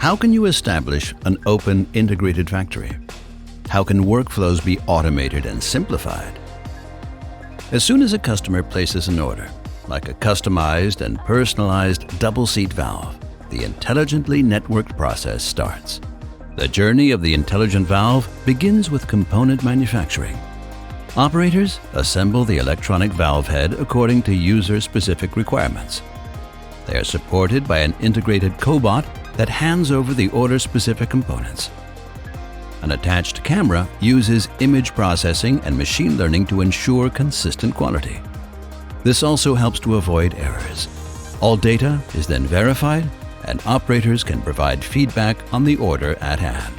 How can you establish an open, integrated factory? How can workflows be automated and simplified? As soon as a customer places an order, like a customized and personalized double-seat valve, the intelligently networked process starts. The journey of the intelligent valve begins with component manufacturing. Operators assemble the electronic valve head according to user-specific requirements. They are supported by an integrated cobot that hands over the order-specific components. An attached camera uses image processing and machine learning to ensure consistent quality. This also helps to avoid errors. All data is then verified, and operators can provide feedback on the order at hand.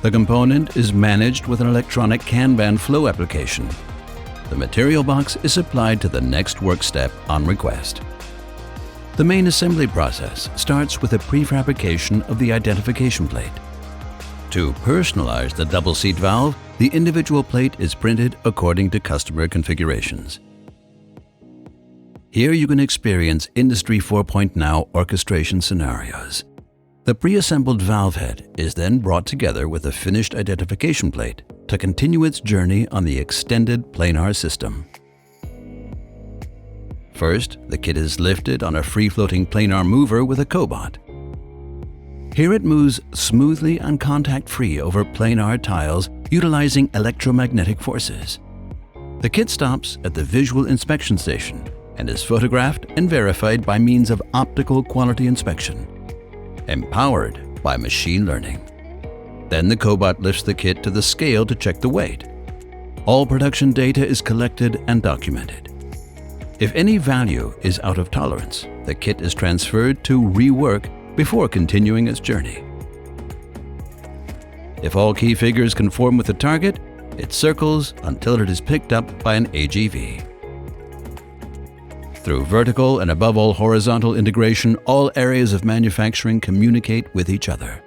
The component is managed with an electronic Kanban flow application. The material box is supplied to the next work step on request. The main assembly process starts with a prefabrication of the identification plate. To personalize the double-seat valve, the individual plate is printed according to customer configurations. Here you can experience Industry 4.0 orchestration scenarios. The pre-assembled valve head is then brought together with a finished identification plate to continue its journey on the extended planar system. First, the kit is lifted on a free-floating planar mover with a cobot. Here it moves smoothly and contact-free over planar tiles utilizing electromagnetic forces. The kit stops at the visual inspection station and is photographed and verified by means of optical quality inspection, empowered by machine learning. Then the cobot lifts the kit to the scale to check the weight. All production data is collected and documented. If any value is out of tolerance, the kit is transferred to rework before continuing its journey. If all key figures conform with the target, it circles until it is picked up by an AGV. Through vertical and above all horizontal integration, all areas of manufacturing communicate with each other.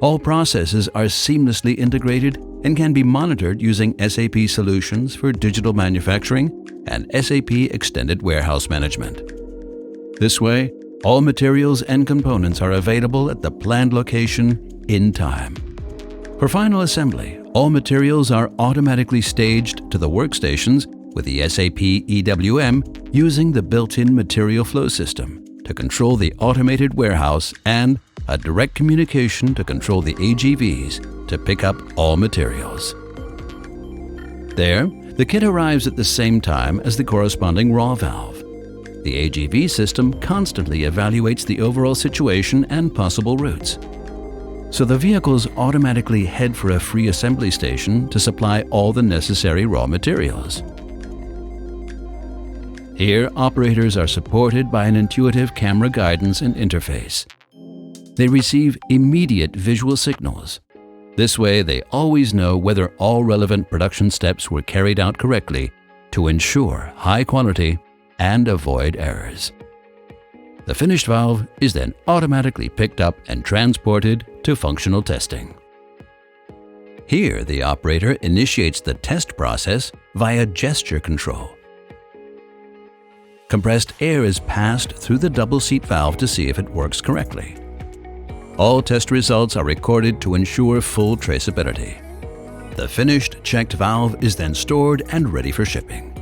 All processes are seamlessly integrated and can be monitored using SAP solutions for digital manufacturing and SAP Extended Warehouse Management. This way, all materials and components are available at the planned location in time. For final assembly, all materials are automatically staged to the workstations with the SAP EWM using the built-in material flow system to control the automated warehouse and a direct communication to control the AGVs to pick up all materials. There, the kit arrives at the same time as the corresponding raw valve. The AGV system constantly evaluates the overall situation and possible routes. So the vehicles automatically head for a free assembly station to supply all the necessary raw materials. Here, operators are supported by an intuitive camera guidance and interface. They receive immediate visual signals. This way, they always know whether all relevant production steps were carried out correctly to ensure high quality and avoid errors. The finished valve is then automatically picked up and transported to functional testing. Here, the operator initiates the test process via gesture control. Compressed air is passed through the double-seat valve to see if it works correctly. All test results are recorded to ensure full traceability. The finished checked valve is then stored and ready for shipping.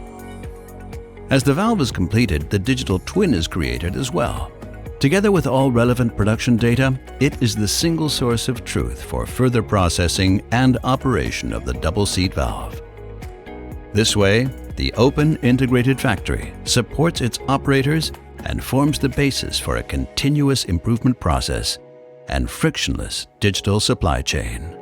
As the valve is completed, the digital twin is created as well. Together with all relevant production data, it is the single source of truth for further processing and operation of the double-seat valve. This way, the open integrated factory supports its operators and forms the basis for a continuous improvement process and frictionless digital supply chain.